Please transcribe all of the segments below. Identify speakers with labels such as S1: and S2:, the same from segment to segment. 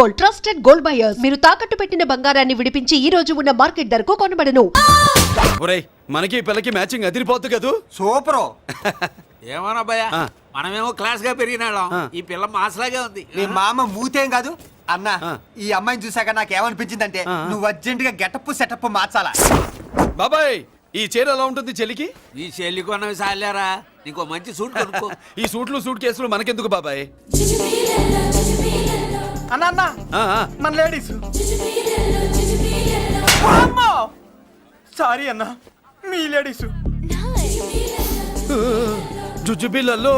S1: Gold, trusted gold buyers. మీరు తాకట్టు పెట్టిన బంగారాన్ని విడిపించి ఈ రోజు ఉన్న మార్కెట్ ధరకు కొనబడను.
S2: ఒరేయ్, మనకి పిల్లకి మ్యాచింగ్ అదిరిపోద్దు కదూ.
S3: సూపరు.
S4: ఏమన్నా భయ, మనమేమో క్లాస్ గా పెరిగినాళ్ళం. ఈ పిల్ల మాసలాగే ఉంది.
S3: నీ మామ మూతేం కాదు అన్న. ఈ అమ్మాయిని చూసాక నాకేమనిపించిందంటే నువ్వు అర్జెంట్ గా గెటప్ సెటప్ మార్చాలా.
S2: బాబాయ్, ఈ చీర ఎలా ఉంటుంది చెల్లికి?
S4: నీ చెల్లి కొన్నవి సాలేరా, నీకో మంచి సూట్ కొనుక్కో.
S2: ఈ సూట్ కేసులు మనకెందుకు బాబాయ్?
S3: అన్న అన్న
S2: ఆ, ఆ.
S3: మన లేడీస్. సారీ అన్న, మీ లేడీస్.
S2: జుజుబిళ్ళల్లో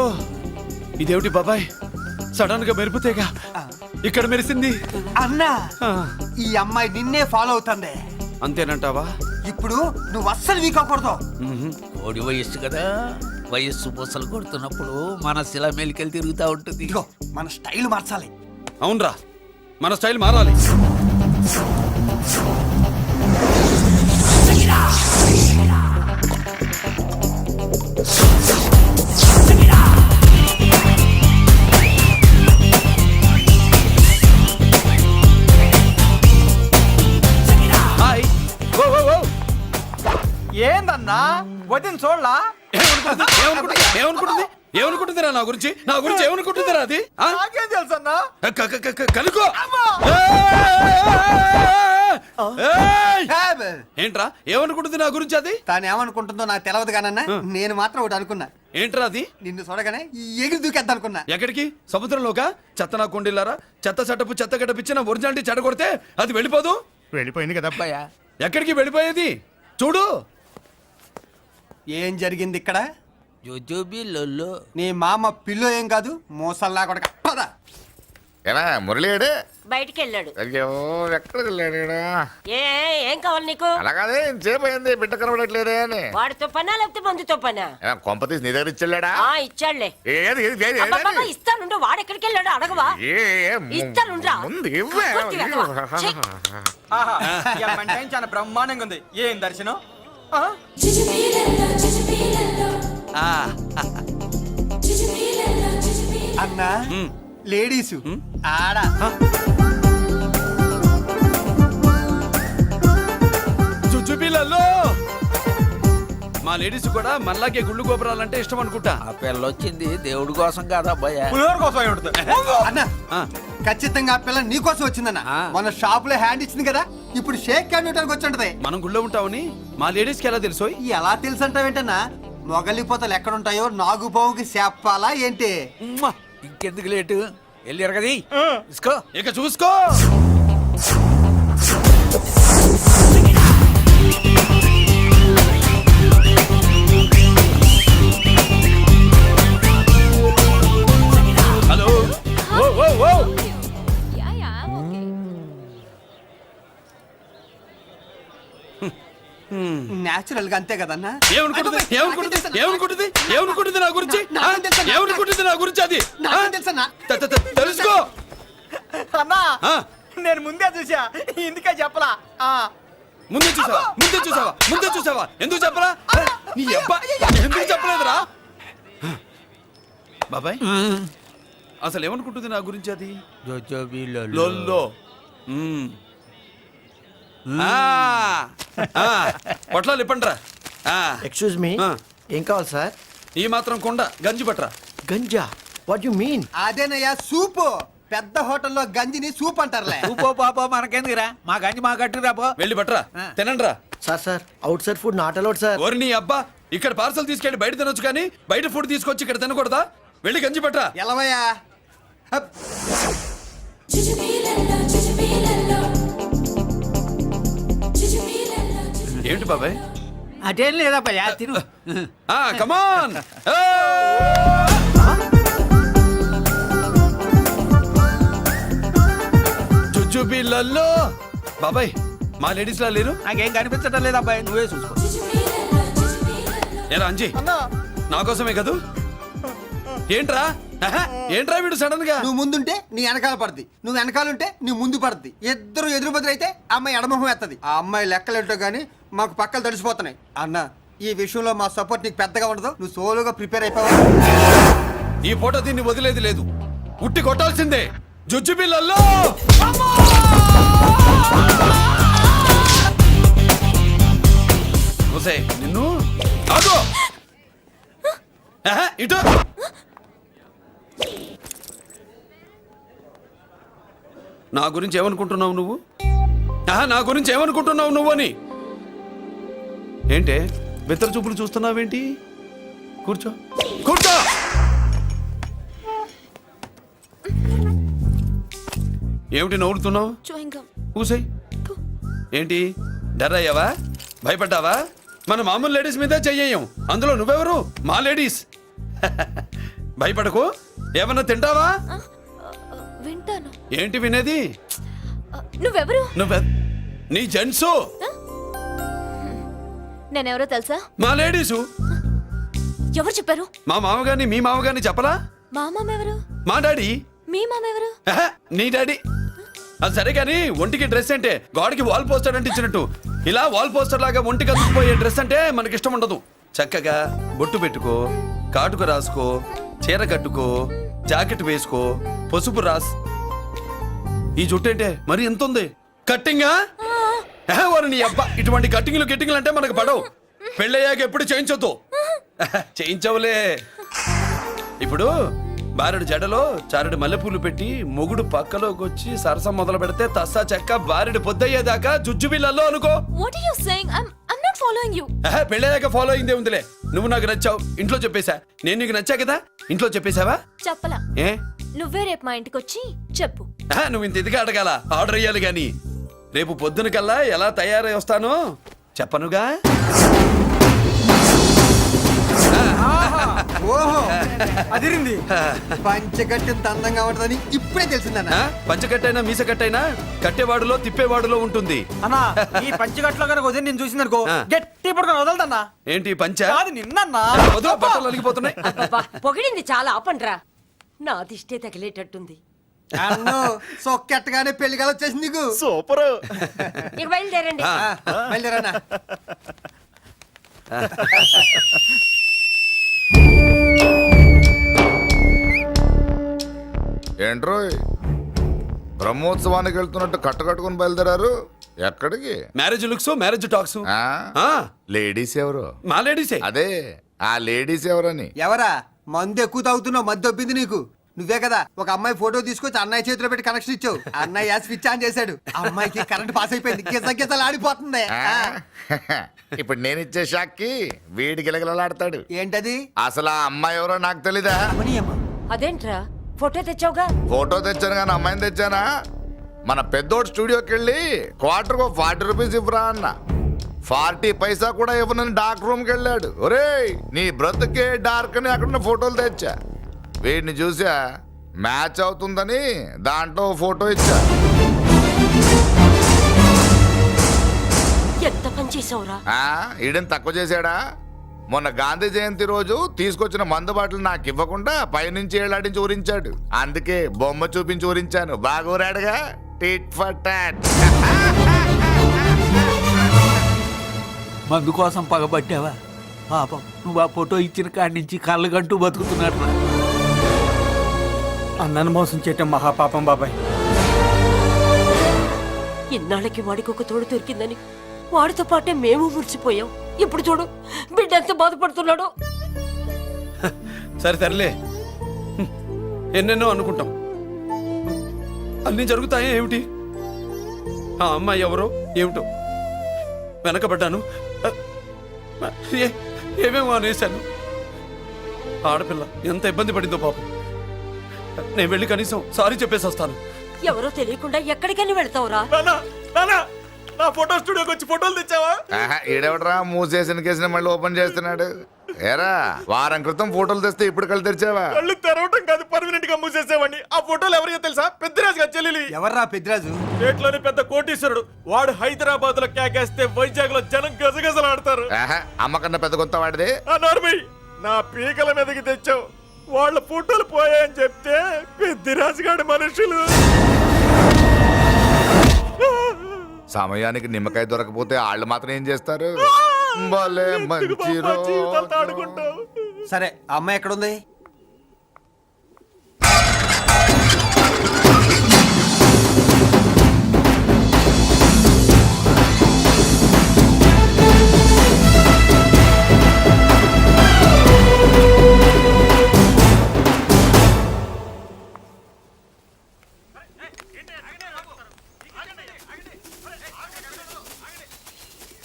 S2: ఇదేమిటి బాబాయ్? సడన్ గా మెరుపుతేగా ఇక్కడ మెరిసింది.
S3: అన్న,
S2: ఆ,
S3: ఈ అమ్మాయి నిన్నే ఫాలో అవుతుంది.
S2: అంతేనంటావా?
S3: ఇప్పుడు నువ్వు అస్సలు వీక్ అవ్వకూడదు.
S4: కోడి వయస్సు కదా, వయస్సు పూసలు కొడుతున్నప్పుడు మన శిల మెలికలు తిరుగుతూ ఉంటుంది.
S3: ఇదిగో మన స్టైల్ మార్చాలి.
S2: అవునరా, మన స్టైల్ మారాలి. హాయ్. ఓ, ఓ, ఓ.
S3: ఏందన్నా వదిన చూడలా?
S2: ఏమనుకుంటుందిరా నా గురించి ఏమనుకుంటుందిరా అది? ఆ?
S3: నాకేం తెలుసు అన్నా.
S2: కనుకో. ఏంట్రా ఏమనుకుంటుంది నా గురించి అది?
S3: తాను ఏమనుకుంటుందో నాకు తెలియదు కానన్నా, నేను మాత్రం ఒకటి అనుకున్నా.
S2: ఏంట్రా అది?
S3: నిన్ను చూడగానే ఎగిరి దూకేద్దాం అనుకున్నా.
S2: ఎక్కడికి? సముద్రంలోగా? చెత్త నా కొండిల్లారా, చెత్త సెటపు చెత్త గడపిచ్చిన ఒరిజినాలిటీ చెడగొడితే అది వెళ్ళిపోదు.
S3: వెళ్ళిపోయింది కదా అబ్బాయ.
S2: ఎక్కడికి వెళ్ళిపోయేది? చూడు
S3: ఏం జరిగింది ఇక్కడ.
S4: జోజోబిళ్ళల్లో
S3: నీ మామ పిల్లో ఏం కాదు, మోసల్లా కొడక. పద.
S5: ఏనా మురళీడు
S6: బయటికి వెళ్ళాడు.
S5: అయ్యో ఎక్కడికి వెళ్ళాడు ఈడు?
S6: ఏం కావాలి నీకు?
S5: అలాగదే ఇంతసేపు అయింది బిడ్డ కనబడట్లేదే అని.
S6: వాడితో పనా లేకపోతే మందుతో పనా?
S5: కొంప తీసి నీ దగ్గర ఇచ్చెళ్ళాడా?
S6: ఇచ్చాడులే.
S5: ఏది ఏది ఏది ఏది?
S6: అబ్బబ్బబ్బ, ఇస్తానుండు. వాడు ఎక్కడికి వెళ్ళాడు అడగవా? ఇస్తానుండ్రా.
S5: ముందు ఇవ్వే.
S6: పూర్తి వెళ్ళవా? ఛీ.
S3: చాలా బ్రహ్మాండంగా ఉంది. ఏం దర్శనం. అన్నా, లేడీసు ఆడ.
S2: జుజుబిళ్ళల్లో మా లేడీస్ కూడా మనలాగే గుళ్ళు గోపురాలంటే ఇష్టం అనుకుంటా.
S4: ఆ పిల్ల వచ్చింది దేవుడి కోసం కాదా అబ్బాయ?
S3: అన్న, ఖచ్చితంగా ఆ పిల్ల నీ కోసం వచ్చిందన్న. మన షాప్ లో హ్యాండ్ ఇచ్చింది కదా, ఇప్పుడు షేక్ హ్యాండ్ ఇవ్వడానికి వచ్చి ఉంటది.
S2: మనం గుళ్ళో ఉంటామని మా లేడీస్ కి ఎలా తెలుసు?
S3: ఎలా తెలుసు అంటావేంటన్నా? మొగలిపోతలు ఎక్కడుంటాయో నాగుబావుకి చెప్పాలా ఏంటి?
S4: ఇంకెందుకు లేటు, వెళ్ళారు కదా తీసుకో.
S2: ఇక చూసుకో. హలో. ఓ, ఓ, ఓ.
S3: నేచురల్ గా అంతే కదన్నా.
S2: ఏమనుకుంటుంది నా గురించి? ఏమనుకుంటుంది నా గురించి అది?
S3: తెలుసన్నా.
S2: తెలుసుకో.
S3: అన్నా,
S2: ఆ,
S3: నేను ముందే చూసా, ఇందుకే చెప్పలా.
S2: ముందే చూసావా? ఎందుకు చెప్పరా? నీ అబ్బా ఎందుకు చెప్పలేదురా? బాబాయ్, అసలు ఏమనుకుంటుంది నా గురించి అది? లొల్లో. పొట్లాలు ఇప్పండిరా.
S7: ఎక్స్క్యూజ్ మీ, ఏం కావాలి సార్?
S2: ఈ మాత్రం కొండ గంజి పట్రా.
S7: గంజా? What you mean?
S3: అదేనయ్యా సూపు. పెద్ద హోటల్లో గంజిని సూప్ అంటారులే.
S4: ఊపో పాపో మనకెందుకురా, మా గంజి మా కట్టుకురా పో.
S2: వెళ్ళి పట్రా, తినండి రా.
S7: Sir out side food not allowed sir.
S2: ఓరి నీ అబ్బా, ఇక్కడ పార్సల్ తీసుకెళ్ళి బయట తినొచ్చు కానీ బయట ఫుడ్ తీసుకొచ్చి ఇక్కడ తినకూడదా? వెళ్ళి గంజి పట్రా.
S3: ఎలవయ్యా.
S2: ఏంటి బాబాయ్?
S4: అదేం లేదా భయ్యా, తిను.
S2: కమాన్. జుజుబిళ్ళల్లో బాబాయ్ మా లేడీస్ లా లేరు.
S4: నాకేం కనిపించడం లేదు అబ్బాయి, నువ్వే చూసుకో.
S2: ఏరా అంజీ, నా కోసమే కదూ? ఏంట్రా వీడు సడన్ గా?
S3: నువ్వు ముందుంటే నీ వెనకాల పడుతుంది, నువ్వు వెనకాలంటే నీ ముందు పడుతుంది. ఇద్దరు ఎదురు బదులైతే అమ్మాయి ఎడమొహం ఎత్తది. ఆ అమ్మాయి లెక్కలేటో గానీ మాకు పక్కలు తడిసిపోతున్నాయి. అన్న, ఈ విషయంలో మా సపోర్ట్ నీకు పెద్దగా ఉండదు. నువ్వు సోలోగా ప్రిపేర్ అయిపోవాలి.
S2: ఈ ఫోటో దీన్ని వదిలేది లేదు, ఉట్టి కొట్టాల్సిందే. జుజ్జు పిల్లల్లో ఒసే నిన్ను ఆగు ఇటు నా గురించి ఏమనుకుంటున్నావు నువ్వు నా గురించి ఏమనుకుంటున్నావు నువ్వు అని ఏంటే బెత్తర చూపులు చూస్తున్నావేంటి కూర్చో కూర్చో ఏమిటి నవ్వుతున్నావు కూసాయి ఏంటి డర్ అయ్యావా భయపడ్డావా మన మామూలు లేడీస్ మీద చెయ్యం అందులో నువ్వెవరు మా లేడీస్ భయపడకు ఏమన్నా తింటావా
S8: వింటాను.
S2: ఏంటి వినేది
S8: నువ్వెవరు?
S2: నీ జెంట్సు
S8: నేనెవరో తెలుసా?
S2: మా లేడీసు
S8: ఎవరు చెప్పారు?
S2: మా మామగారిని మీ మామగారిని చెప్పలా
S8: మా మామ ఎవరు?
S2: మా డాడీ
S8: మీ మామ ఎవరు?
S2: నీ డాడీ అది సరే కానీ ఒంటికి డ్రెస్ అంటే గోడకి వాల్ పోస్టర్ అంటే ఇచ్చినట్టు ఇలా వాల్ పోస్టర్ లాగా ఒంటికి అతుక్కుపోయే డ్రెస్ అంటే మనకి ఇష్టం ఉండదు చక్కగా బొట్టు పెట్టుకో కాటుక రాసుకో చీర కట్టుకో జాకెట్ వేసుకో పసుపు రాస్ ఈ జుట్టు అంటే మరి ఎంత ఉంది కట్టింగా వారు నీ అబ్బా ఇటువంటి కట్టింగ్లు గిట్టింగ్లు అంటే మనకు పడవు పెళ్ళయ్యాక ఎప్పుడు చేయించొద్దు చేయించవులే ఇప్పుడు బారెడు జడలో చారెడు మల్లెపూలు పెట్టి మొగుడు పక్కలోకి వచ్చి సరసం మొదలు పెడితే తస్సా చెక్క బారెడు పొద్దయ్యేదాకా జుజ్జు బిళ్ళల్లో అనుకో.
S8: What are you saying? I'm not following you.
S2: పెళ్ళయ్యాక ఫాలో అయిందే ఉందిలే నువ్వు నాకు నచ్చావు ఇంట్లో చెప్పేశా నేను నీకు నచ్చా కదా ఇంట్లో చెప్పేశావా
S8: చెప్పలా.
S2: ఏ
S8: నువ్వే రేపు మా ఇంటికి వచ్చి చెప్పు.
S2: నువ్వు ఇంత ఇదిగా అడగాల ఆర్డర్ అయ్యాలి గాని రేపు పొద్దున కల్లా ఎలా తయారై వస్తానో చెప్పనుగా.
S3: ఓహో అదిరింది పంచగట్టెంత అందంగా ఉంటుందని ఇప్పుడే తెలిసిందన్న.
S2: పంచకట్టైనా మీసకట్టైనా కట్టేవాడులో తిప్పేవాడులో ఉంటుంది.
S9: అన్నా ఈ పంచగట్లో కనుక వదిలి నేను చూసింది అనుకో
S2: ఆ.
S9: గట్టి పడుకొని వదలదన్నా.
S2: ఏంటి పంచ
S9: కాదు నిన్నన్నా.
S2: వదిలో బట్టలు అలిగిపోతున్నాయి.
S6: అబ్బబ్బా, పొగిడింది చాలా ఆపండ్రా నా దిష్టే తగిలేటట్టుంది.
S3: అన్ను సొక్కెట్టగానే పెళ్లి కాలం వచ్చేసింది నీకు.
S9: సూపర్.
S6: ఇక బయలుదేరండి.
S3: బయలుదేరన్నా.
S5: ఏంట్రో బ్రహ్మోత్సవానికి వెళ్తున్నట్టు కట్టుకొని బయలుదేరారు ఎక్కడికి?
S2: Marriage looks marriage talks.
S5: Ladies ఎవరు?
S2: మా లేడీసే.
S5: అదే ఆ లేడీస్ ఎవరని.
S3: ఎవరా మందు ఎక్కువ తాగుతున్నావు మధ్య దొబ్బింది నీకు. నువ్వే కదా ఒక అమ్మాయి ఫోటో తీసుకొచ్చి అన్నయ్య చేతిలో పెట్టి కనెక్షన్ ఇచ్చావు. అన్నయ్య స్విచ్ ఆన్ చేశాడు. అమ్మాయికి కరెంట్ పాస్ అయిపోయింది. గిజలు ఆడిపోతుంది.
S5: ఇప్పుడు నేను ఇచ్చే షాక్కి వీడి గిలగిలలాడతాడు.
S3: ఏంటది?
S5: అసలు ఆ అమ్మాయి ఎవరో నాకు తెలీదా?
S6: అదేంట్రా ఫోటో తెచ్చావుగా?
S5: ఫోటో తెచ్చాను కానీ అమ్మాయిని తెచ్చానా? మన పెద్దోడు స్టూడియోకి వెళ్ళి క్వార్టర్కు 40 రూపీస్ ఇవ్వరా అన్న. 40 పైసా కూడా ఇవ్వనని డార్క్ రూమ్కి వెళ్ళాడు. ఒరేయ్ నీ బ్రతుకే డార్క్ అని అక్కడ ఫోటోలు తెచ్చా. వీడిని చూసా మ్యాచ్ అవుతుందని దాంట్లో ఫోటో ఇచ్చా.
S6: ఎంత పని చేసావురా?
S5: ఈడని తక్కువ చేశాడా? మొన్న గాంధీ జయంతి రోజు తీసుకొచ్చిన మందు బాటలు నాకు ఇవ్వకుండా పైనుంచి ఏళ్ళాడించి ఊరించాడు. అందుకే బొమ్మ చూపించి ఊరించాను. బాగా ఊరాడుగా. Tit for tat.
S4: మందు కోసం పగబట్టావా? పాపం నువ్వు ఆ ఫోటో ఇచ్చిన కాడి నుంచి కళ్ళు గంటూ బతుకుతున్నట్టు.
S9: అన్నను మోసం చేయటం మహాపాపం బాబాయ్.
S6: ఇన్నాళ్ళకి వాడికి ఒక తోడు దొరికిందని వాడితో పాటే మేము మురిసిపోయాం. ఇప్పుడు చూడు బిడ్డ ఎంత బాధపడుతున్నాడు.
S2: సరే తరలే ఎన్నెన్నో అనుకుంటాం అన్నీ జరుగుతాయా ఏమిటి? ఆ అమ్మాయి ఎవరో ఏమిటో వెనకబడ్డాను. ఏమేమో అనేశాను. ఆడపిల్ల ఎంత ఇబ్బంది పడిందో పాపం. నేను వెళ్ళి కనీసం సారీ చెప్పేసి వస్తాను.
S6: ఎవరో తెలియకుండా ఎక్కడికని వెళ్తావురా?
S9: నా ఫోటో స్టూడియోకి వచ్చి ఫోటోలు తెచ్చావా?
S5: ఈడెవడరా మూసేసిన కేసుని మళ్ళీ ఓపెన్ చేస్తున్నాడు? ఏరా వారం క్రితం ఫోటోలు తెస్తే ఇప్పుడు కళ్ళు తెరిచావా?
S9: కళ్ళు తెరవటం కాదు పర్మనెంట్ గా మూసేసేవాడిని. ఆ ఫోటోలు ఎవరికో తెలుసా? పెద్దరాజు గారి చెల్లెలి.
S3: ఎవర్రా పెద్దరాజు?
S9: స్టేట్లోని పెద్ద కోటీశ్వరుడు. వాడు హైదరాబాద్ లో కేకేస్తే వైజాగ్ లో జనం గజగజలాడతారు.
S5: అమ్మకన్నా పెద్ద కొత్త వాడిది.
S9: నా పీకల మీదకి తెచ్చావు. వాళ్ళ ఫోటోలు పోయాయని చెప్తే పెద్దరాజు గారి మనుషులు.
S5: సమయానికి నిమ్మకాయ దొరకపోతే వాళ్ళు మాత్రం ఏం చేస్తారు? భలే మంచి రోజు.
S3: సరే అమ్మాయి ఎక్కడుంది?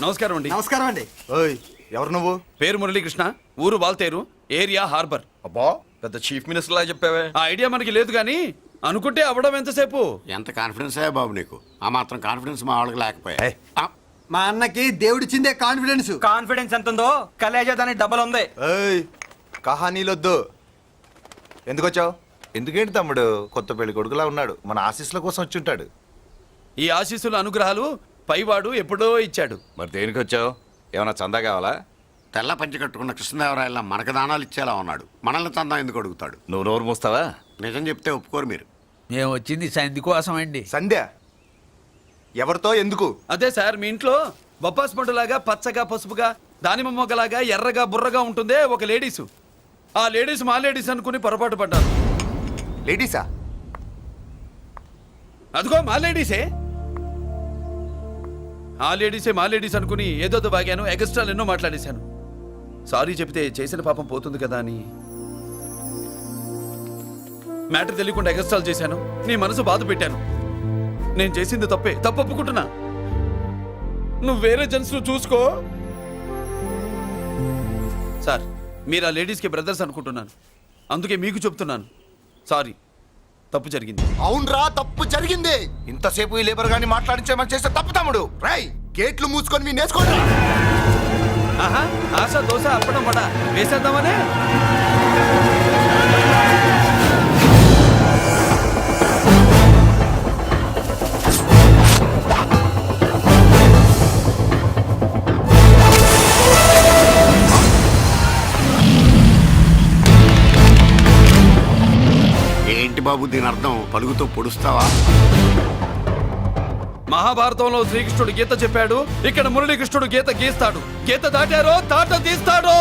S2: నమస్కారం అండి.
S3: నమస్కారం అండి.
S10: ఓయ్ ఎవరు నువ్వు?
S2: పేరు మురళీకృష్ణ, ఊరు వాల్తేరు, ఏరియా హార్బర్.
S10: అబ్బా పెద్ద చీఫ్ మినిస్టర్ లా చెప్పావే.
S2: ఆ ఐడియా మనకి లేదు కానీ అనుకుంటే అవ్వడం ఎంతసేపు.
S11: ఎంత కాన్ఫిడెన్స్ అయ్యా బాబు నీకు? ఆ మాత్రం కాన్ఫిడెన్స్ మా వాళ్ళకి లేకపోయా?
S3: మా అన్నకి దేవుడిచ్చిందే కాన్ఫిడెన్స్.
S7: కాన్ఫిడెన్స్ ఎంత ఉందో కలేజా దానికి డబల్ ఉంది.
S10: ఏయ్ కహానీలొద్దు. ఎందుకు వచ్చావు? ఎందుకేంటి తమ్ముడు కొత్త పెళ్లి కొడుకులా ఉన్నాడు, మన ఆశీస్సుల కోసం వచ్చి ఉంటాడు.
S2: ఈ ఆశీస్సుల అనుగ్రహాలు పైవాడు ఎప్పుడో ఇచ్చాడు.
S10: మరి దేనికి వచ్చావు? ఏమైనా చందా కావాలా?
S11: తెల్ల పంచి కట్టుకున్న కృష్ణదేవరాయల మనకు దానాలు ఇచ్చేలా ఉన్నాడు, మనల్ని తందా ఎందుకు అడుగుతాడు?
S10: నువ్వు నోరు మూస్తావా?
S11: నిజం చెప్తే ఒప్పుకోరు మీరు.
S4: మేము వచ్చింది సంధి కోసం అండి.
S10: సంధ్య ఎవరితో ఎందుకు?
S2: అదే సార్, మీ ఇంట్లో బొప్పాస్ పండులాగా పచ్చగా పసుపుగా దానిమ్మ మొగ్గలాగా ఎర్రగా బుర్రగా ఉంటుందే ఒక లేడీసు. ఆ లేడీస్ మా లేడీస్ అనుకుని పొరపాటు పడ్డాను.
S10: లేడీసా?
S2: అదిగో మా లేడీసే. ఆ లేడీసే మా లేడీస్ అనుకుని ఏదో బాగాను, ఎగస్ట్రాలు ఎన్నో మాట్లాడేశాను. సారీ చెప్తే చేసిన పాపం పోతుంది కదా అని మ్యాటర్ తెలియకుండా ఎగస్ట్రాలు చేశాను. నీ మనసు బాధ పెట్టాను. నేను చేసింది తప్పే, తప్పు ఒప్పుకుంటున్నా. నువ్వు వేరే జెంట్స్ చూసుకో. సార్, మీరు ఆ లేడీస్కి బ్రదర్స్ అనుకుంటున్నాను, అందుకే మీకు చెప్తున్నాను. సారీ, తప్పు జరిగింది.
S10: అవునరా, తప్పు జరిగింది. ఇంతసేపు ఈ లేబర్ గాని మాట్లాడించేమని చేస్తే తప్పు తమ్ముడు. రై గేట్లు మూసుకొని మీ నేర్చుకోండి.
S2: ఆహా, ఆశ దోశ అప్పడం వడ వేసేద్దామనే.
S11: ఏంటి బాబు దీని అర్థం? పలుగుతో పొడుస్తావా?
S2: మహాభారతంలో శ్రీకృష్ణుడు గీత చెప్పాడు, ఇక్కడ మురళీకృష్ణుడు గీత గీస్తాడు. గీత దాటారో తాట తీస్తాడు.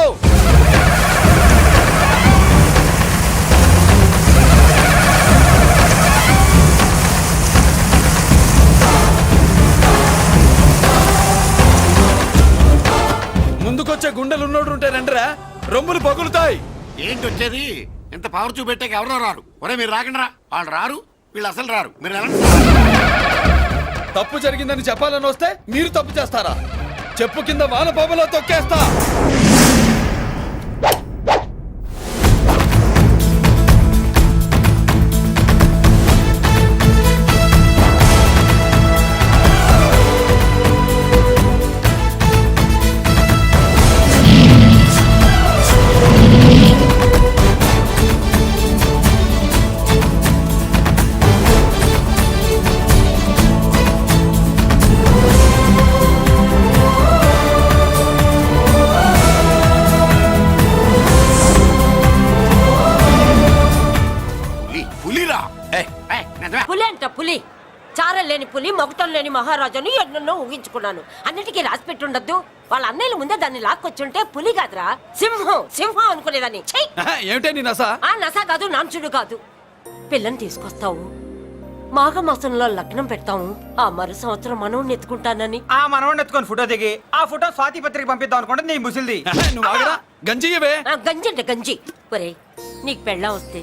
S2: ముందుకొచ్చే గుండెలున్నోడు ఉంటే రండిరా, రొమ్ములు పగులుతాయి.
S11: ఏంటి వచ్చేది? ఇంత పవర్ చూపెట్టాక ఎవరో రారు. ఒరే మీరు రాకండి రా. వాళ్ళు రారు, వీళ్ళు అసలు రారు. మీరు వెళ్ళండి.
S2: తప్పు జరిగిందని చెప్పాలని వస్తే మీరు తప్పు చేస్తారా? చెప్పు కింద వాన పాపలో తొక్కేస్తా.
S11: పులిరా?
S6: పులి అంట పులి. చారం లేని పులి, మొగటం లేని మహారాజుని ఎన్నెన్నో ఊహించుకున్నాను. అన్నిటికీ రాసి పెట్టుండద్దు. వాళ్ళ అన్నయ్యల ముందే దాన్ని లాక్కొచ్చుంటే పులి కాదురా, సింహం. సింహం అనుకునేదాన్ని.
S2: ఏమిటే నీ నసా?
S6: ఆ నస కాదు, నాంచుడు కాదు. పిల్లని తీసుకొస్తావు, మాఘమాసంలో లగ్నం పెడతాము. ఆ మరు సంవత్సరం మనవుని ఎత్తుకుంటానని
S7: ఆ మనవడిని ఎత్తుకొని ఫోటో దిగి ఆ ఫోటో స్వాతి పత్రిక పంపిద్దాం అనుకుంటే నీ ముసిల్ది.
S2: నువ్వు ఆగరా, గంజియవే.
S6: గంజి అంటే గంజి. ఒరే, నీకు పెళ్ళం వస్తే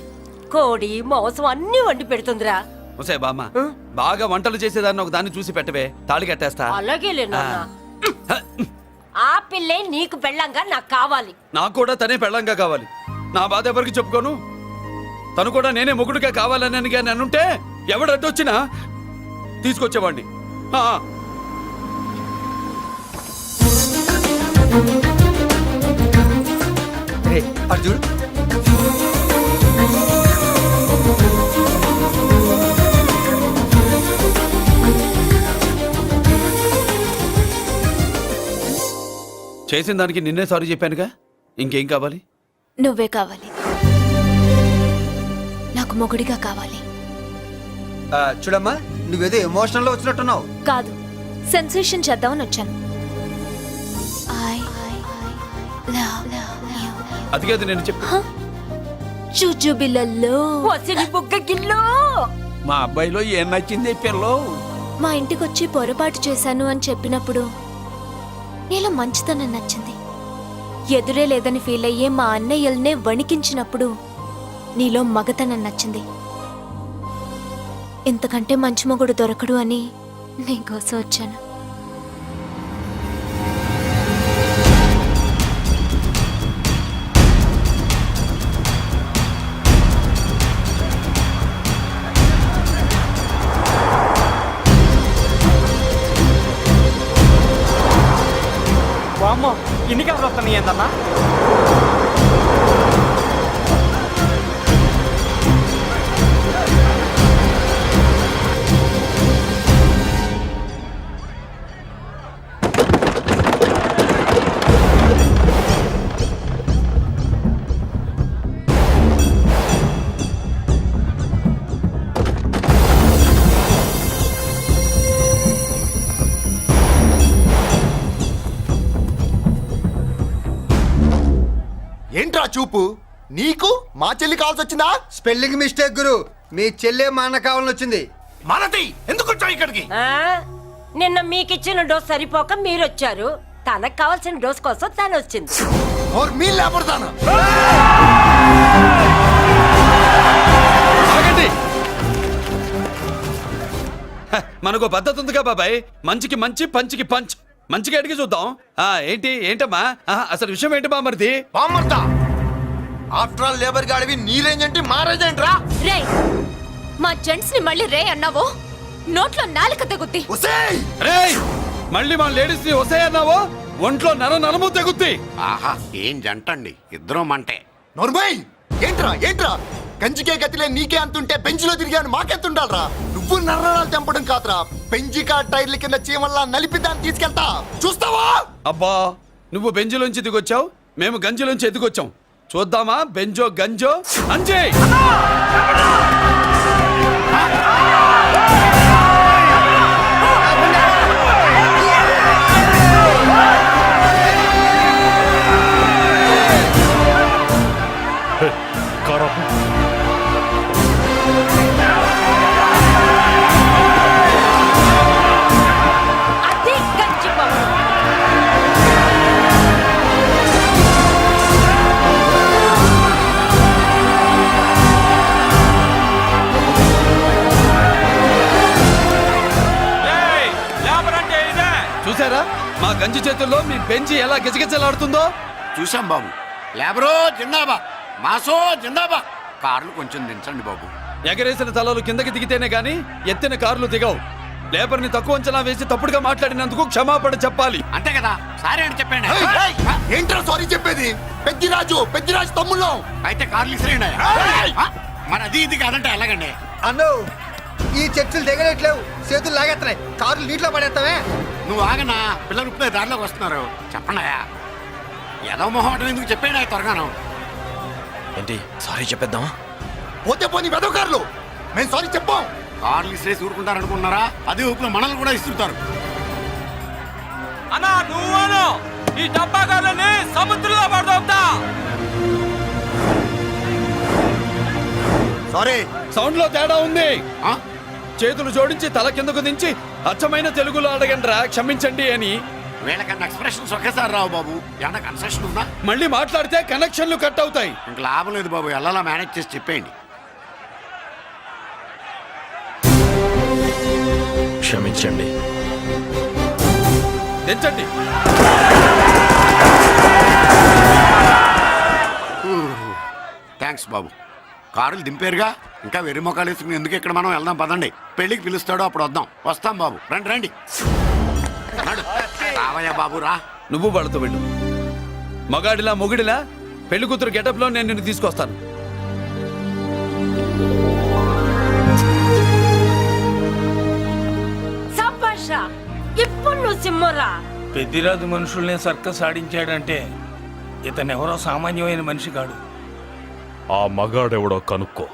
S6: కోడి మాంసం అన్ని వండి పెడుతుందిరా.
S2: ఒసే బామ్మ, బాగా వంటలు చేసేదాన్ని ఒక దాన్ని చూసి పెట్టవే, తాళి కట్టేస్తా.
S6: అలాగే లేనా? ఆ పిల్లే నీకు పెళ్ళంగా నాకు కావాలి.
S2: నాకు కూడా తనే పెళ్ళంగా కావాలి. నా బాధ ఎవరికి చెప్పుకోను. తను కూడా నేనే మొగుడుగా కావాలని కానీ అనుంటే ఎవడు అడ్డొచ్చినా తీసుకొచ్చేవాడిని.
S3: అర్జున్,
S2: చేసిన దానికి నిన్నే సారీ చెప్పానుగా, ఇంకేం కావాలి?
S8: నువ్వే కావాలి. నాకు మొగుడిగా కావాలి.
S3: చూడమ్మా, నువ్వేదో ఎమోషనల్ లో వచ్చినట్టున్నావు.
S8: కాదు, సెన్సేషన్ చేద్దామని వచ్చాను.
S2: అది కాదు నేను చెప్పు.
S8: చుచుబిళ్ళల్లో
S6: వసిని బుగ్గ గిల్లో.
S4: మా అబ్బాయిలో ఏం నచ్చింది పిల్లో?
S8: మా ఇంటికొచ్చి పొరపాటు చేశాను అని చెప్పినప్పుడు నీలో మంచితనం నచ్చింది. ఎదురే లేదని ఫీల్ అయ్యే మా అన్నయ్యల్నే వణికించినప్పుడు నీలో మగతనం నచ్చింది. ఇంతకంటే మంచి మొగుడు దొరకడు అని నీకోసం వచ్చాను.
S7: ఇన్ని కేసులు వస్తున్నాయి ఏందన్నా?
S10: ఏంట్రా చూపు నీకు మా చెల్లి కావాల్సి వచ్చిందా?
S3: స్పెల్లింగ్ మిస్టేక్ గురు, మీ చెల్లె మా అన్న కావాలని వచ్చింది.
S11: మనది ఎందుకు వచ్చావు ఇక్కడికి?
S6: ఆ? నిన్న మీకిచ్చిన డోస్ సరిపోక మీరొచ్చారు. తనకు కావాల్సిన డోస్ కోసం తను వచ్చింది.
S10: మీ లేపడతాను.
S2: ఆగండి. హ, మనకు పద్ధతి ఉందిగా బాబాయ్, మంచికి మంచి పంచికి పంచ్. మంచిగా అడిగి చూద్దాం. ఏంటమ్మా అసలు విషయం ఏంటి బామర్ది?
S10: బామ్మర్తా, ఆఫ్టర్ ఆల్ లేబర్ గాడివి నీ రేంజ్ ఏంటి మా రేంజ్ ఏంట్రా?
S8: రే, మా జెంట్స్ ని మళ్ళీ రే అన్నావో నోట్లో నాలుక తెగుద్ది.
S10: ఒసేయ్
S2: రేయ్, మళ్ళీ మా లేడీస్ ని వస్తాయన్నావో ఒంట్లో నరము తెగుద్ది.
S11: ఆహా, ఏం జంటండి, ఇద్దరు మంటే.
S10: నోర్మయ్, ఏంట్రా ఏంట్రా కంచికే గతిలే నీకే అంతుంటే బెంచ్లో తిరిగాను మాకెంతుండాలరా? నువ్వు నర్రాలు తెంపడం కాదురా, పెంచికా టైర్ల కింద చీమల్లా నలిపి దాన్ని తీసుకెళ్తా చూస్తావా?
S2: అబ్బా, నువ్వు బెంజులోంచి దిగొచ్చావు, మేము గంజిలోంచి ఎదిగొచ్చాం. చూద్దామా బెంజో గంజో అంజే.
S6: అది గంజి పవర్.
S2: చూసారా మా గంజి చేతుల్లో మీ బెంజి ఎలా గిజగిజలాడుతుందో?
S11: చూసాం బాబు. లేబరో జిందాబా, మాసో జిందాబా. కార్లు కొంచెం దించండి బాబు.
S2: ఎగరేసిన తలలు కిందకి దిగితేనే గాని ఎత్తిన కార్లు దిగవు. లేబర్ని తక్కువ అంచనా వేసి తప్పుడుగా మాట్లాడినందుకు క్షమాపణ చెప్పాలి.
S11: అంతే కదా, సారీ అని చెప్పండి.
S10: ఏంట్రా సారీ చెప్పేది? పెద్దిరాజు తమ్ముళ్ళు.
S11: అయితే కార్లు ఇసిరేయండి. మరి అది ఇది కాదంటే ఎలాగండి?
S3: అన్నో, ఈ చర్చలు దిగలేట్లేవు, చేతులు లాగేస్తున్నాయి, కార్లు నీటిలో పడేస్తావే.
S11: నువ్వు ఆగనా, పిల్లలు ఇప్పుడే దారిలోకి వస్తున్నారు. చెప్పండి, ఏదో మొహం ఎందుకు చెప్పేయండి త్వరగాను.
S10: ఏంటి సారీ చెప్పేద్దామా? పోతే పోనీ వెదవ కార్లు, మేము సారీ చెప్పాం.
S11: కార్లు ఇసిరేసి ఊరుకుంటారు అనుకున్నారా? అదే ఊపిలో మనల్ని కూడా ఇస్తుంటారు.
S7: అన్నా నువ్వు ఈ డబ్బా గాలని సముద్రంలో పడదోపుతా.
S10: సారీ,
S2: సౌండ్ లో తేడా ఉంది.
S11: ఆ?
S2: చేతులు జోడించి తల కిందకు దించి అచ్చమైన తెలుగులో అడగండ్రా క్షమించండి అని.
S11: వీళ్ళకన్నా ఎక్స్ప్రెషన్స్ ఒకేసారి రావు బాబు. ఏమన్నా కన్సెషన్ ఉందా?
S2: మళ్ళీ మాట్లాడితే కనెక్షన్లు కట్ అవుతాయి.
S11: ఇంక లాభం లేదు బాబు, ఎలా మేనేజ్ చేసి చెప్పేయండి.
S10: క్షమించండి.
S2: దించండి.
S11: థ్యాంక్స్ బాబు. కారులు దింపారుగా, ఇంకా వెర్రి మొక్కలు వేసుకుని ఎందుకు ఇక్కడ మనం వెళ్దాం పదండి. పెళ్ళికి పిలుస్తాడో అప్పుడు వద్దాం. వస్తాం బాబు, రండి రండి. రావయ్యా బాబు రా.
S2: నువ్వు వాళ్ళతో వెళ్ళు. మగాడిలా మొగుడిలా పెళ్లి కూతురు గెటప్ లో నేను నిన్ను తీసుకొస్తాను.
S6: సంభాష, ఇప్పుడు నువ్వు సింహరా.
S9: పెద్దిరాజు మనుషుల్ని సర్కస్ ఆడించాడంటే ఇతనెవరో సామాన్యమైన మనిషి కాడు.
S12: ఆ మగాడెవడో కనుక్కో.